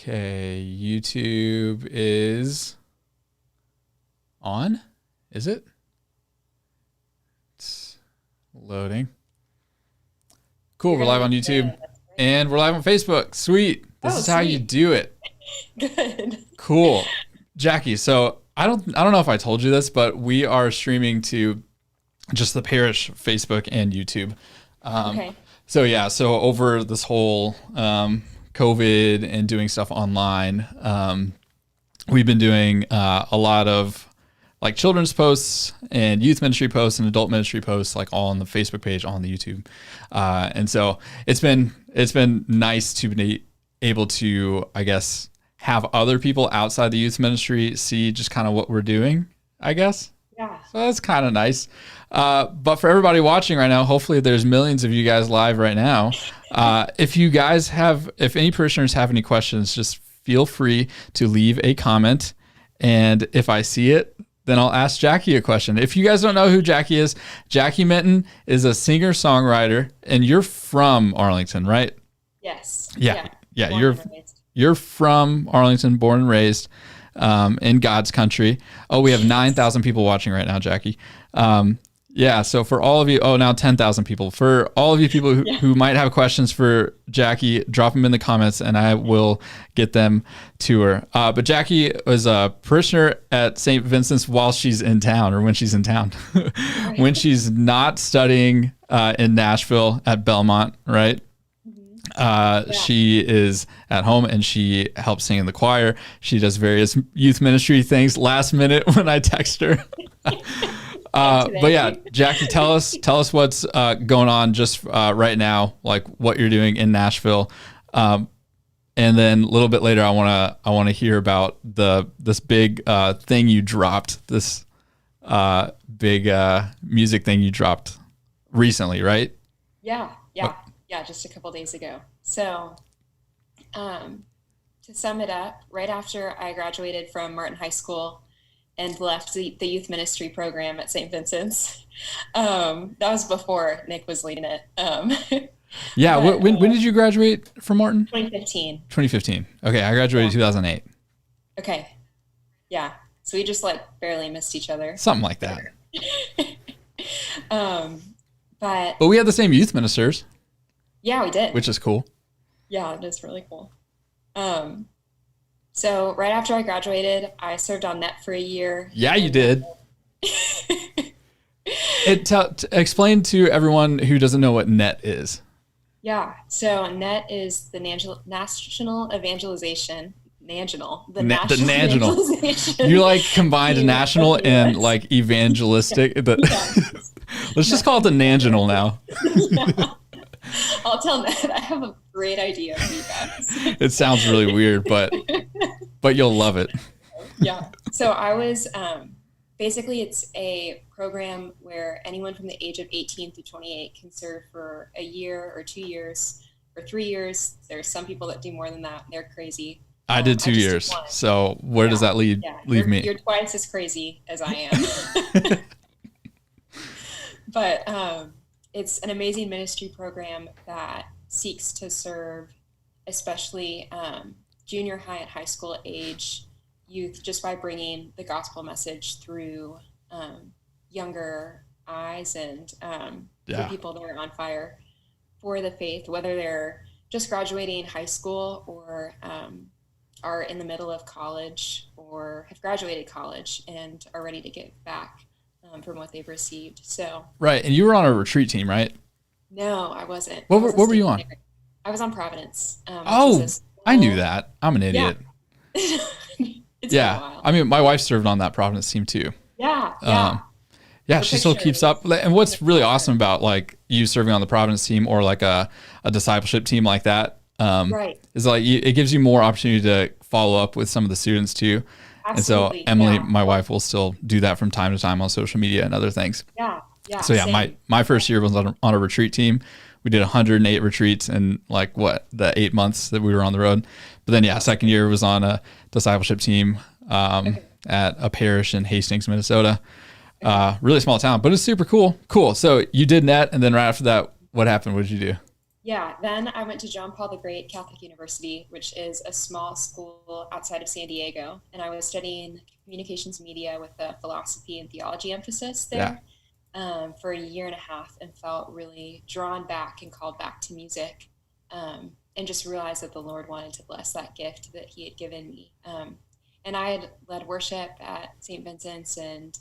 Okay, YouTube is on. Is it? It's loading. Cool. We're live on YouTube and we're live on Facebook. Sweet. This is how you do it. Good. Cool. Jackie, so I don't know if I told you this, but we are streaming to just the parish Facebook and YouTube. Okay. So over this whole COVID and doing stuff online, we've been doing a lot of like children's posts and youth ministry posts and adult ministry posts, like all on the Facebook page, on the YouTube. And so it's been nice to be able to, I guess, have other people outside the youth ministry see just kind of what we're doing, I guess. Yeah. So that's kind of nice. But for everybody watching right now, hopefully there's millions of you guys live right now. If any parishioners have any questions, just feel free to leave a comment. And if I see it, then I'll ask Jackie a question. If you guys don't know who Jackie is, Jackie Minton is a singer-songwriter, and you're from Arlington, right? Yes. Yeah. Born You're from Arlington, born and raised in God's country. Oh, we have 9,000 people watching right now, Jackie. So for all of you, now 10,000 people. For all of you people who might have questions for Jackie, drop them in the comments and I will get them to her. But Jackie was a parishioner at St. Vincent's while she's in town, or when she's in town. When she's not studying in Nashville at Belmont, right? She is at home and she helps sing in the choir. She does various youth ministry things last minute when I text her. But yeah, Jackie, tell us what's going on just right now, like what you're doing in Nashville, and then a little bit later, I want to hear about this big thing you dropped, this big music thing you dropped recently, right? Yeah, just a couple days ago. So, to sum it up, right after I graduated from Martin High School and left the youth ministry program at St. Vincent's. That was before Nick was leading it. When did you graduate from Martin? 2015. 2015. Okay, I graduated 2008. Okay. Yeah. So we just barely missed each other. Something like that. But we had the same youth ministers. Yeah, we did. Which is cool. Yeah, it is really cool. So right after I graduated, I served on net for a year. Yeah, you did. Explain to everyone who doesn't know what net is. Yeah, so net is the National Evangelization. National. Evangelization. You combined national and evangelistic. Let's just call it the National now. Yeah. I'll tell Ned I have a great idea for you guys. It sounds really weird, but you'll love it. Yeah. So I was basically it's a program where anyone from the age of 18 through 28 can serve for a year or 2 years or 3 years. There's some people that do more than that. They're crazy. I did 2 years. So where does that leave me? You're twice as crazy as I am. But it's an amazing ministry program that seeks to serve especially junior high and high school age youth just by bringing the gospel message through younger eyes and the people that are on fire for the faith, whether they're just graduating high school or are in the middle of college or have graduated college and are ready to give back from what they've received. So right, and you were on a retreat team, right? No, I wasn't. What were you on? I was on Providence. I knew that. I'm an idiot. Yeah. It's been a while. I mean, my wife served on that Providence team too. Yeah. She still keeps up. And what's really awesome about you serving on the Providence team or a discipleship team like that, is it gives you more opportunity to follow up with some of the students too. Absolutely. And so Emily, my wife, will still do that from time to time on social media and other things. Yeah. So my first year was on a retreat team. We did 108 retreats in the 8 months that we were on the road. But then second year was on a discipleship team at a parish in Hastings, Minnesota. Really small town, but it's super cool. So you did net, and then right after that, what happened? What did you do? Yeah, then I went to John Paul the Great Catholic University, which is a small school outside of San Diego. And I was studying communications media with a philosophy and theology emphasis Yeah. there for a year and a half, and felt really drawn back and called back to music, and just realized that the Lord wanted to bless that gift that He had given me. And I had led worship at St. Vincent's and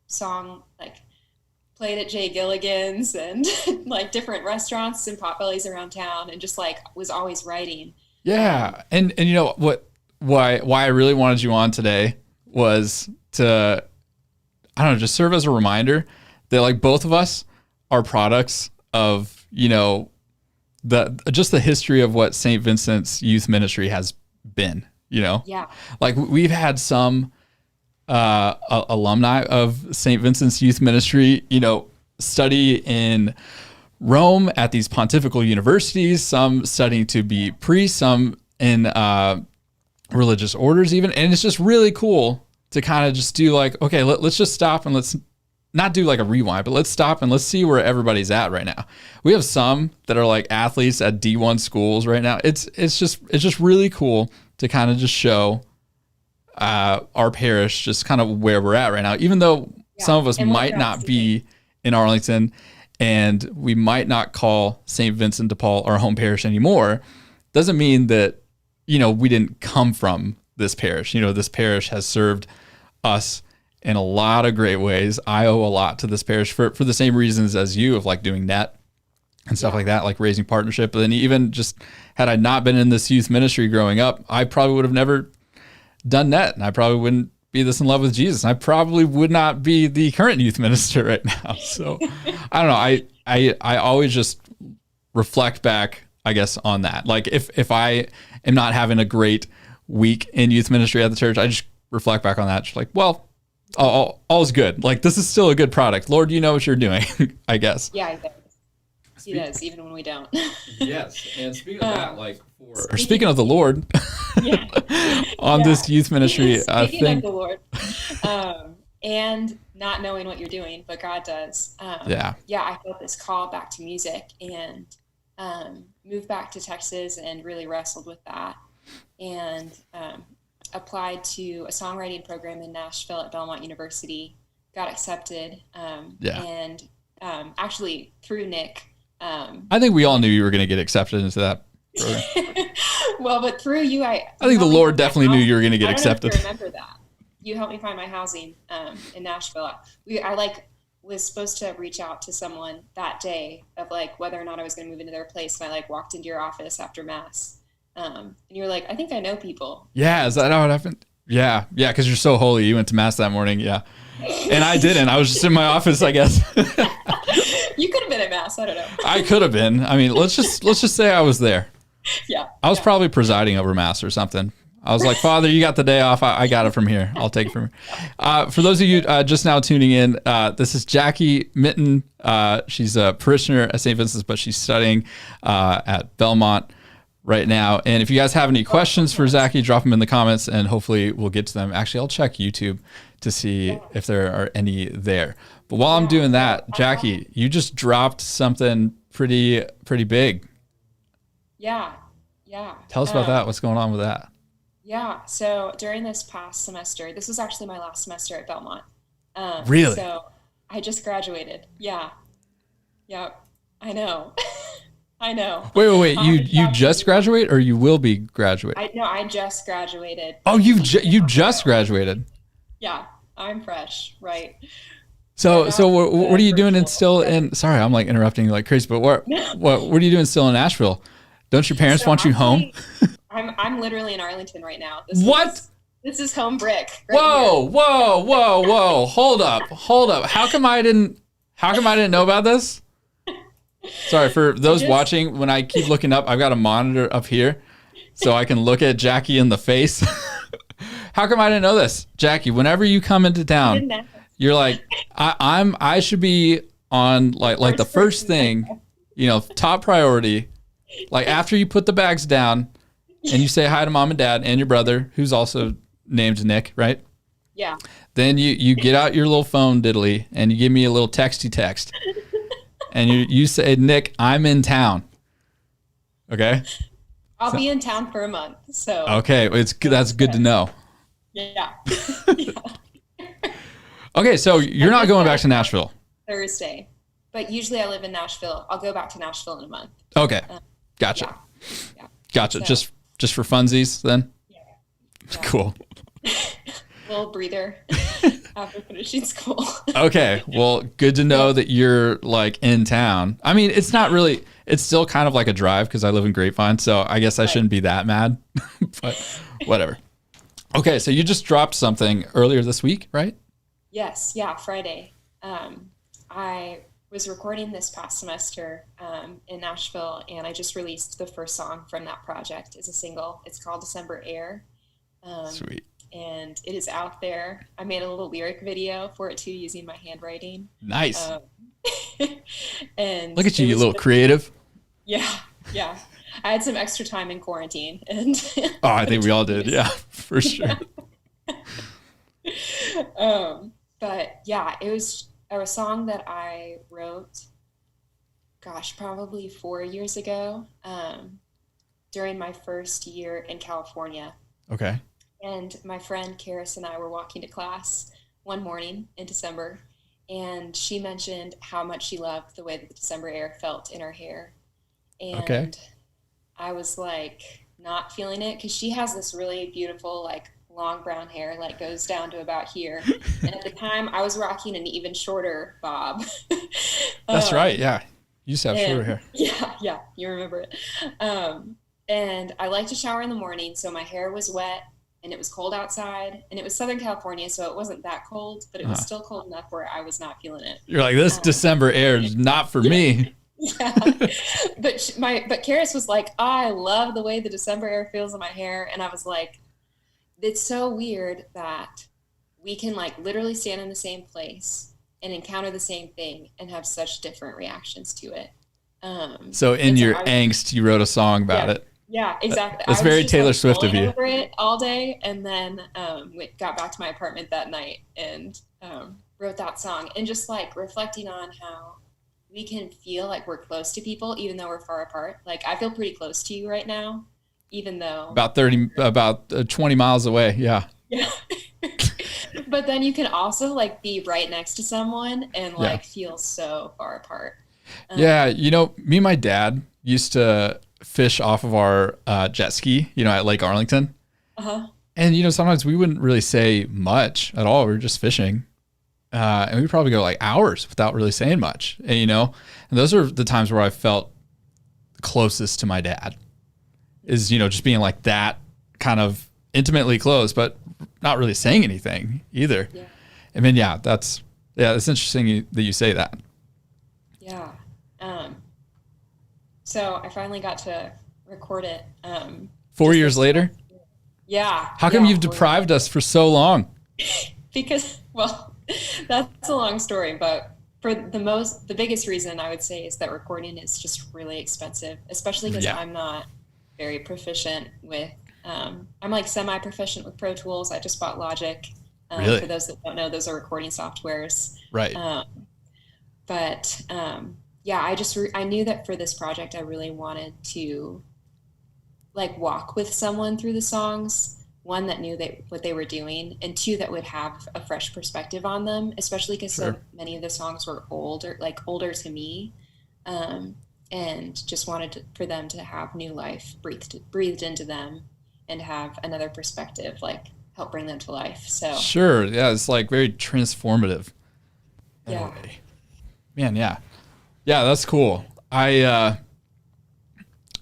song, like played at Jay Gilligan's and like different restaurants and potbellies around town, and just like was always writing. Yeah. And you know why I really wanted you on today was to, I don't know, just serve as a reminder that like both of us are products of, you know, just the history of what St. Vincent's youth ministry has been, you know? Yeah. Like we've had some alumni of St. Vincent's youth ministry, you know, study in Rome at these pontifical universities, some studying to be priests, some in religious orders even. And it's just really cool to kind of just do like, okay, let's just stop and let's not do like a rewind, but let's stop and let's see where everybody's at right now. We have some that are like athletes at D1 schools right now. It's just really cool to kind of just show our parish just kind of where we're at right now, even though some of us might not be in Arlington and we might not call St. Vincent de Paul our home parish anymore. Doesn't mean that, you know, we didn't come from this parish. You know, this parish has served us in a lot of great ways. I owe a lot to this parish for the same reasons as you, of like doing net and stuff like that, like raising partnership. But then even just had I not been in this youth ministry growing up, I probably would have never done net, and I probably wouldn't be this in love with Jesus. I probably would not be the current youth minister right now. So I don't know. I always just reflect back, I guess, on that. Like if I am not having a great week in youth ministry at the church, I just reflect back on that. Just like, well, all's good. Like this is still a good product. Lord, you know what you're doing, I guess. Yeah, He does, even when we don't. Yes. And speaking of that, like speaking of the Lord, on this youth ministry, speaking of the Lord, and not knowing what you're doing, but God does. I felt this call back to music, and moved back to Texas and really wrestled with that, and applied to a songwriting program in Nashville at Belmont University, got accepted, and actually through Nick. I think we all knew you were going to get accepted into that program. Well, but through you, I think the Lord definitely knew you were going to get accepted. I remember that. You helped me find my housing in Nashville. I was supposed to reach out to someone that day of like whether or not I was going to move into their place, and I like walked into your office after Mass. And you were like, I think I know people. Yeah, is that how it happened? Yeah, because you're so holy. You went to Mass that morning, yeah. And I didn't. I was just in my office, I guess. You could have been at Mass. I don't know. I could have been. I mean, let's just say I was there. Yeah. I was probably presiding over Mass or something. I was like, Father, you got the day off. I got it from here. I'll take it from here. For those of you just now tuning in, this is Jackie Minton. She's a parishioner at St. Vincent's, but she's studying at Belmont right now. And if you guys have any questions for Jackie, drop them in the comments and hopefully we'll get to them. Actually, I'll check YouTube to see if there are any there. But while I'm doing that, Jackie, you just dropped something pretty big. Yeah. Tell us about that. What's going on with that? Yeah. So during this past semester, this was actually my last semester at Belmont. Really? So I just graduated. Yeah. Yep. I know. I know. Wait. You just graduate, or you will be graduating? I just graduated. Oh, you just graduated. Yeah, I'm fresh, right? So what are you doing still in? Sorry, I'm like interrupting you like crazy, but what are you doing still in Nashville? Don't your parents want you home? I'm literally in Arlington right now. This is home brick. Whoa! Hold up. How come I didn't know about this? Sorry for those watching. When I keep looking up, I've got a monitor up here, so I can look at Jackie in the face. How come I didn't know this, Jackie? Whenever you come into town, you're like, I should be on like the first thing, top priority. Like after you put the bags down and you say hi to mom and dad and your brother, who's also named Nick, right? Yeah. Then you get out your little phone diddly and you give me a little texty text. And you say, Nick, I'm in town. Okay. I'll be in town for a month. So Okay. That's good to know. yeah. Yeah. Okay. So you're not going back to Nashville. Thursday, but usually I live in Nashville. I'll go back to Nashville in a month. Okay. Gotcha. Yeah. Gotcha. So, Just for funsies then? yeah. Cool. Little breather after finishing school. Okay. Well, good to know that you're like in town. I mean, it's still kind of like a drive because I live in Grapevine. So I guess I shouldn't be that mad, but whatever. Okay. So you just dropped something earlier this week, right? Yes. Yeah. Friday. I was recording this past semester in Nashville, and I just released the first song from that project as a single. It's called December Air. Sweet. And it is out there. I made a little lyric video for it too, using my handwriting. Nice. And look at you, you little creative. Yeah. Yeah. I had some extra time in quarantine, and I think we all did. Yeah, for sure. But yeah, it was a song that I wrote, probably 4 years ago, during my first year in California. Okay. And my friend Karis and I were walking to class one morning in December, and she mentioned how much she loved the way that the December air felt in her hair. And I was like not feeling it because she has this really beautiful, like long brown hair, like goes down to about here. And at the time I was rocking an even shorter bob. That's right. Yeah. You used to have shorter hair. Yeah. Yeah. You remember it. And I like to shower in the morning. So my hair was wet and it was cold outside, and it was Southern California. So it wasn't that cold, but it was still cold enough where I was not feeling it. You're like, this December air is not for me. Yeah. But Karis was like, I love the way the December air feels in my hair. And I was like, it's so weird that we can like literally stand in the same place and encounter the same thing and have such different reactions to it. So in your angst, you wrote a song about it. Yeah, exactly. That's very Taylor Swift of you. Over it all day, and then got back to my apartment that night and wrote that song, and just like reflecting on how we can feel like we're close to people even though we're far apart. Like I feel pretty close to you right now, even though about 20 miles away. Yeah. Yeah. But then you can also like be right next to someone and like feel so far apart. Yeah. You know, me and my dad used to fish off of our jet ski, at Lake Arlington. And, sometimes we wouldn't really say much at all. We were just fishing. And we'd probably go like hours without really saying much. And, and those are the times where I felt closest to my dad is, just being like that kind of intimately close, but not really saying anything either. Yeah. And then, it's interesting that you say that. Yeah. So I finally got to record it. 4 years later? Yeah. How come you've deprived us for so long? Because, well, that's a long story, but for the biggest reason I would say is that recording is just really expensive, especially because I'm not very proficient with, I'm like semi-proficient with Pro Tools. I just bought Logic. Really? For those that don't know, those are recording softwares. Right. I knew that for this project, I really wanted to like walk with someone through the songs. One that knew what they were doing, and two that would have a fresh perspective on them, especially because so many of the songs were older to me, and just wanted for them to have new life breathed into them and have another perspective, like help bring them to life. So sure, yeah, it's like very transformative. Yeah. Man, yeah, that's cool. I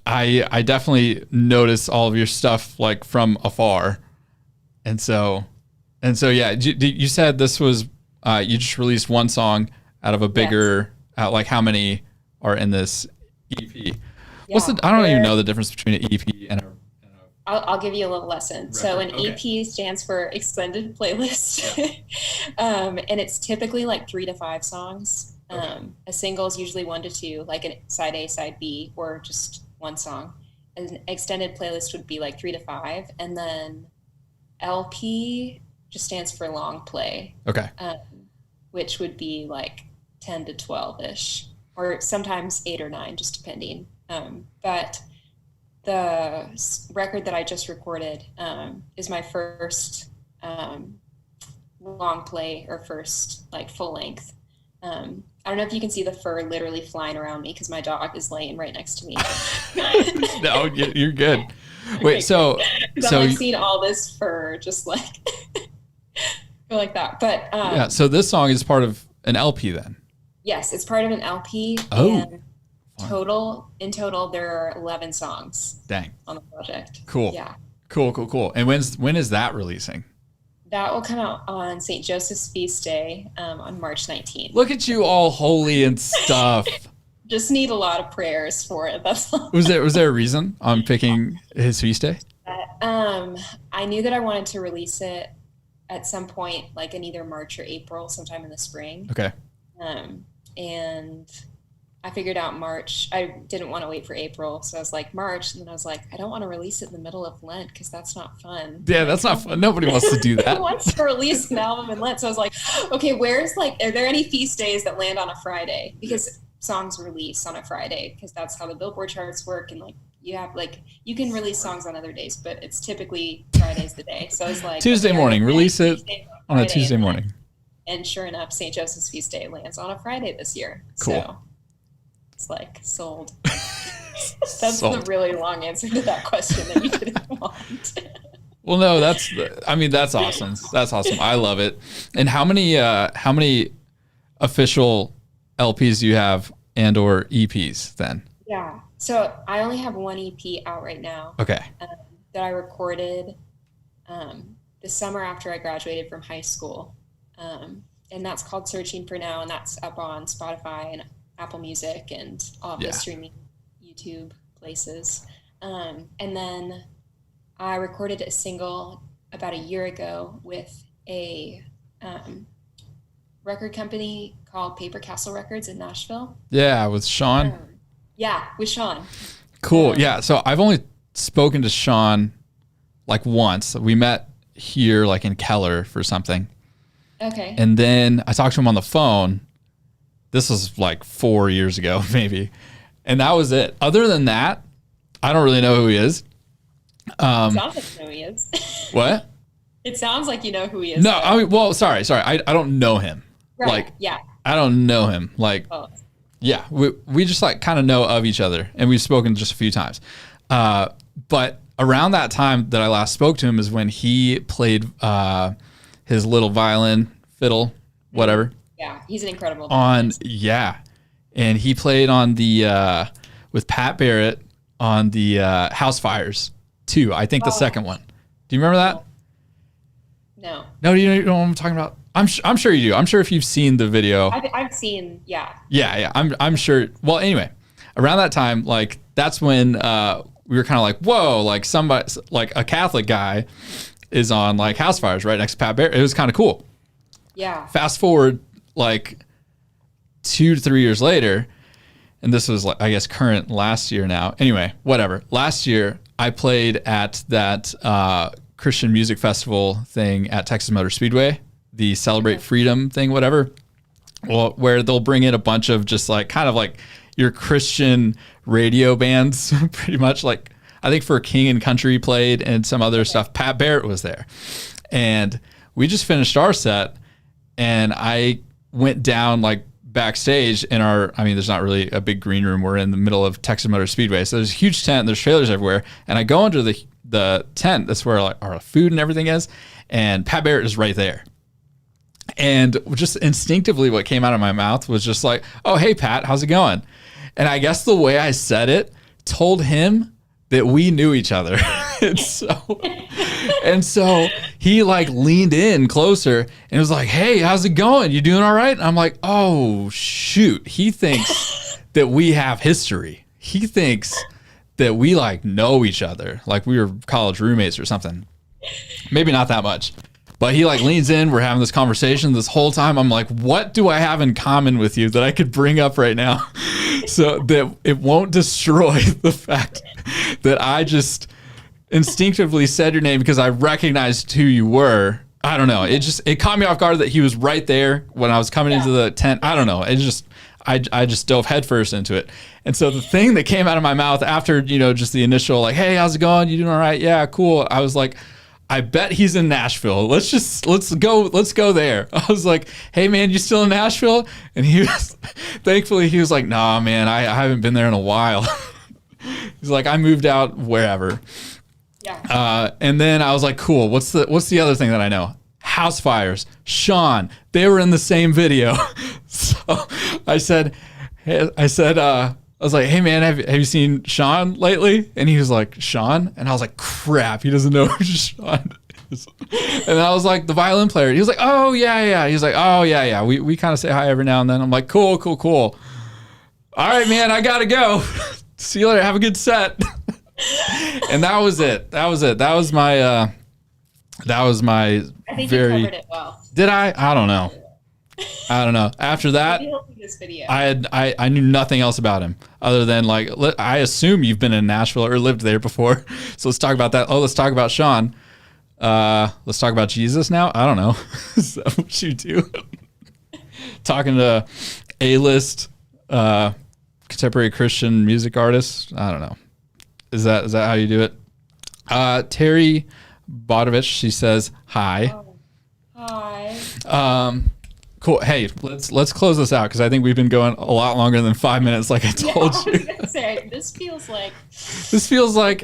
definitely notice all of your stuff like from afar, and so yeah. You said this was you just released one song out of a bigger. Like how many are in this EP? Yeah, I don't even know the difference between an EP and a. I'll give you a little lesson. Record. So an EP stands for extended playlist, and it's typically like 3 to 5 songs. A single is usually 1 to 2, like a side A, side B, or just one song. An extended playlist would be like 3 to 5, and then LP just stands for long play. Okay. Which would be like 10 to 12 ish, or sometimes 8 or 9, just depending. But record that I just recorded is my first long play, or first like full length. I don't know if you can see the fur literally flying around me because my dog is laying right next to me. No, you're good. Wait, so I've like seen all this fur just like go like that. But yeah, so this song is part of an LP then. Yes, it's part of an LP. Oh. And in total, there are 11 songs. Dang. On the project. Cool. Yeah. Cool. And when is that releasing? That will come out on St. Joseph's Feast Day on March 19th. Look at you, all holy and stuff. Just need a lot of prayers for it. That's all. Was there a reason on picking his feast day? I knew that I wanted to release it at some point, like in either March or April, sometime in the spring. Okay. And I figured out March. I didn't want to wait for April, so I was like March, and then I was like, I don't want to release it in the middle of Lent because that's not fun. Yeah, that's not fun. Nobody wants to do that. Who wants to release an album in Lent? So I was like, okay, are there any feast days that land on a Friday? Because songs release on a Friday because that's how the Billboard charts work, and like you can release songs on other days, but it's typically Friday's the day. So I was like, Tuesday morning, release it on a Tuesday morning. And sure enough, St. Joseph's Feast Day lands on a Friday this year. Cool. So it's like sold. That's the really long answer to that question that you didn't want. Well, no, that's awesome. That's awesome. I love it. And how many official LPs do you have and/or EPs then? Yeah. So I only have one EP out right now. Okay. That I recorded the summer after I graduated from high school. And that's called Searching for Now, and that's up on Spotify and Apple Music and all of the streaming YouTube places. And then I recorded a single about a year ago with a record company called Paper Castle Records in Nashville. Yeah, with Sean. With Sean. Cool. Yeah. So I've only spoken to Sean like once. We met here like in Keller for something. Okay. And then I talked to him on the phone. This was like 4 years ago, maybe. And that was it. Other than that, I don't really know who he is. Sounds like you know who he is. What? It sounds like you know who he is. No, I mean, well, sorry. I don't know him. Right. Like, yeah. I don't know him. Like, yeah, we just like kind of know of each other, and we've spoken just a few times. But around that time that I last spoke to him is when he played his little violin, fiddle, whatever. Yeah, he's an incredible violinist. And he played on the with Pat Barrett on the House Fires 2. I think the second one. Do you remember that? No. No, you know what I'm talking about? I'm sure you do. I'm sure if you've seen the video. I've seen, yeah. Yeah. I'm sure. Well, anyway, around that time, like that's when we were kind of like, whoa, like somebody, like a Catholic guy is on like House Fires right next to Pat Barrett. It was kind of cool. Yeah. Fast forward like 2 to 3 years later, and this was like, I guess current last year now. Anyway, whatever. Last year I played at that Christian music festival thing at Texas Motor Speedway, the Celebrate Freedom thing, whatever. Well, where they'll bring in a bunch of just like kind of like your Christian radio bands, pretty much. Like I think for King and Country played and some other stuff. Pat Barrett was there, and we just finished our set, and I went down like backstage in there's not really a big green room. We're in the middle of Texas Motor Speedway, so there's a huge tent. There's trailers everywhere, and I go into the tent. That's where like our food and everything is, and Pat Barrett is right there. And just instinctively, what came out of my mouth was just like, "Oh, hey Pat, how's it going?" And I guess the way I said it told him that we knew each other. and so he like leaned in closer and was like, "Hey, how's it going? You doing all right?" And I'm like, "Oh shoot." He thinks that we have history. He thinks that we like know each other, like we were college roommates or something. Maybe not that much. But he like leans in, we're having this conversation this whole time. I'm like, what do I have in common with you that I could bring up right now so that it won't destroy the fact that I just instinctively said your name because I recognized who you were. I don't know. It caught me off guard that he was right there when I was coming into the tent. I don't know. I just dove headfirst into it. And so the thing that came out of my mouth after, just the initial like, hey, how's it going? You doing all right? Yeah, cool. I was like, I bet he's in Nashville. Let's go there. I was like, hey man, you still in Nashville? And thankfully he was like, nah, man, I haven't been there in a while. He's like, I moved out wherever. Yeah. And then I was like, cool. What's the other thing that I know? House fires. Sean, they were in the same video. So I was like, hey man, have you seen Sean lately? And he was like, Sean? And I was like, crap, he doesn't know who Sean is. And I was like, the violin player. He was like, oh yeah. He was like, oh yeah. We kind of say hi every now and then. I'm like, cool. All right, man, I gotta go. See you later. Have a good set. And that was it. That was my I think you covered it well. Did I? I don't know. After that, this video. I knew nothing else about him other than like, I assume you've been in Nashville or lived there before. So let's talk about that. Oh, let's talk about Sean. Let's talk about Jesus now. I don't know. Is that what you do? Talking to A-list contemporary Christian music artists. I don't know. Is that how you do it? Terry Bodovich, she says hi. Oh, hi. Cool. Hey, let's close this out because I think we've been going a lot longer than 5 minutes, like I told you. I was gonna say, this feels like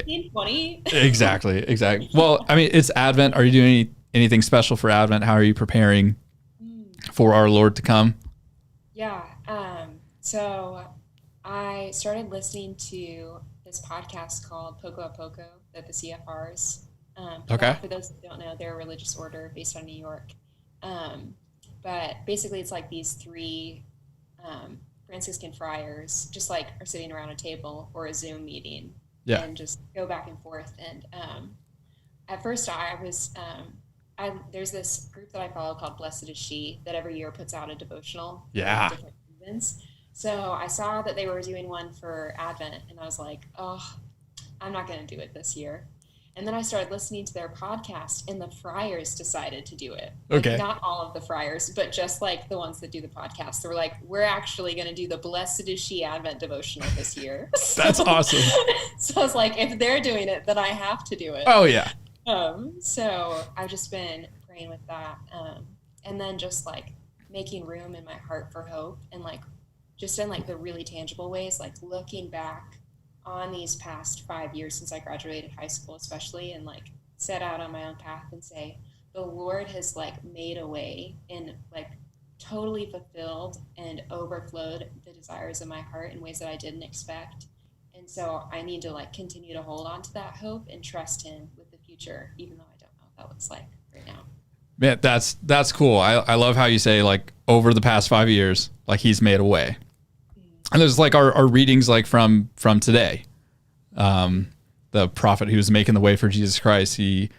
20. Exactly. Well, I mean, it's Advent. Are you doing anything special for Advent? How are you preparing for our Lord to come? Yeah. So I started listening to this podcast called Poco a Poco that the CFRs. Okay. For those that don't know, they're a religious order based on New York. But basically it's like these three Franciscan friars just like are sitting around a table or a Zoom meeting and just go back and forth. And at first I was, there's this group that I follow called Blessed is She that every year puts out a devotional. Yeah. For different seasons. So I saw that they were doing one for Advent and I was like, oh, I'm not going to do it this year. And then I started listening to their podcast, and the friars decided to do it. Okay. Like, not all of the friars, but just like the ones that do the podcast. They were like, we're actually going to do the Blessed is She Advent devotional this year. That's awesome. So I was like, if they're doing it, then I have to do it. Oh, yeah. So I've just been praying with that. And then just like making room in my heart for hope and like just in like the really tangible ways, like looking back on these past 5 years since I graduated high school, especially, and like set out on my own path and say, the Lord has like made a way and like totally fulfilled and overflowed the desires of my heart in ways that I didn't expect. And so I need to like continue to hold on to that hope and trust him with the future, even though I don't know what that looks like right now. Man, that's cool. I love how you say like over the past 5 years, like he's made a way. And there's like our readings like from today. The prophet who was making the way for Jesus Christ, he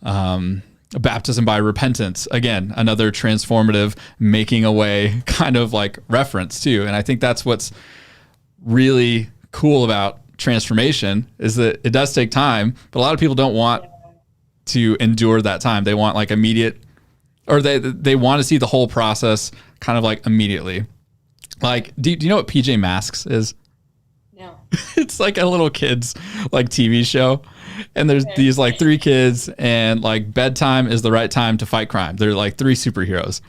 baptism by repentance, again, another transformative making a way kind of like reference too. And I think that's what's really cool about transformation is that it does take time, but a lot of people don't want to endure that time. They want like immediate, or they want to see the whole process kind of like immediately. Like, do you know what PJ Masks is? No. It's like a little kids like TV show. And there's these like three kids and like bedtime is the right time to fight crime. They're like three superheroes.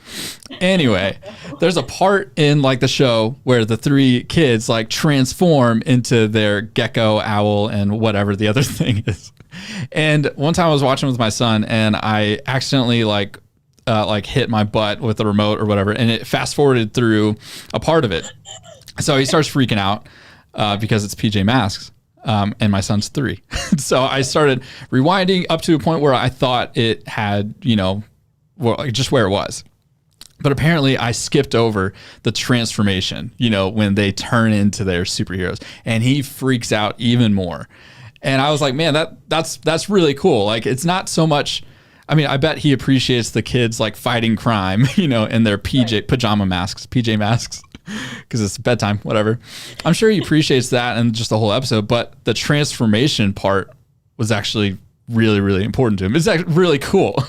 Anyway, there's a part in like the show where the three kids like transform into their gecko, owl, and whatever the other thing is. And one time I was watching with my son and I accidentally like hit my butt with the remote or whatever, and it fast forwarded through a part of it. So he starts freaking out because it's PJ Masks, and my son's 3. So I started rewinding up to a point where I thought it had, just where it was. But apparently I skipped over the transformation, when they turn into their superheroes, and he freaks out even more. And I was like, man, that's really cool. Like, it's not so much. I mean, I bet he appreciates the kids like fighting crime, in their PJ masks, because it's bedtime, whatever. I'm sure he appreciates that and just the whole episode, but the transformation part was actually really, really important to him. It's actually really cool.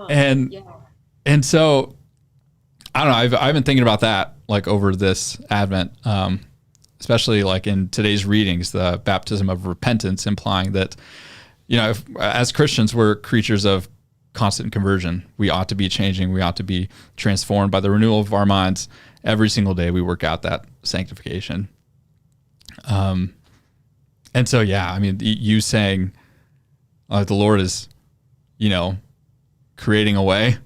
And so I don't know, I've been thinking about that like over this Advent, especially like in today's readings, the baptism of repentance, implying that, as Christians, we're creatures of constant conversion. We ought to be changing. We ought to be transformed by the renewal of our minds every single day. We work out that sanctification. And so, yeah, I mean, you saying the Lord is, creating a way.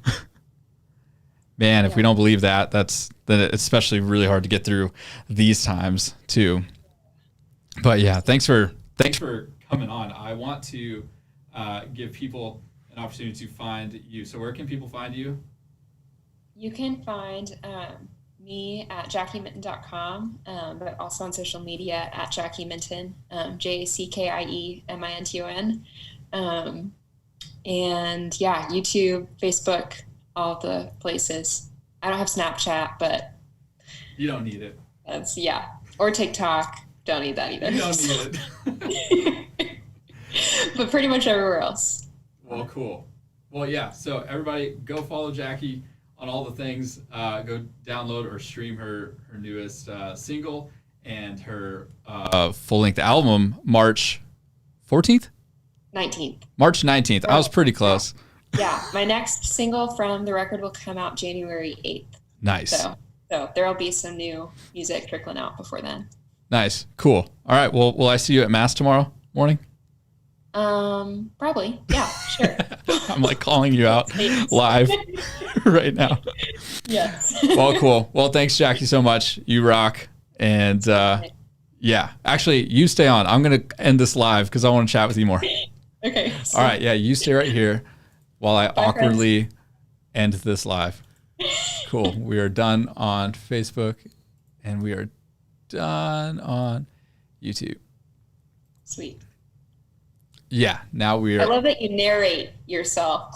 Man, if we don't believe that, then it's especially really hard to get through these times too. But yeah, thanks for coming on. I want to give people an opportunity to find you. So where can people find you? You can find me at JackieMinton.com, but also on social media at Jackie Minton, JackieMinton. And yeah, YouTube, Facebook, all the places. I don't have Snapchat, but you don't need it. Or TikTok. Don't need that either. You don't need it. But pretty much everywhere else. Well, cool. Well, yeah. So everybody, go follow Jackie on all the things. Go download or stream her newest single and her full-length album, March 14th? 19th. March 19th. I was pretty close. Yeah. My next single from the record will come out January 8th. Nice. So there'll be some new music trickling out before then. Nice. Cool. All right. Well, will I see you at Mass tomorrow morning? Probably. Yeah, sure. I'm like calling you out live right now. Yes. Well, cool. Well, thanks, Jackie, so much. You rock. And yeah, actually, you stay on. I'm going to end this live because I want to chat with you more. Okay. All right. Yeah, you stay right here while I awkwardly end this live. Cool. We are done on Facebook and we are done on YouTube. Sweet. Yeah. Now we are. I love that you narrate yourself.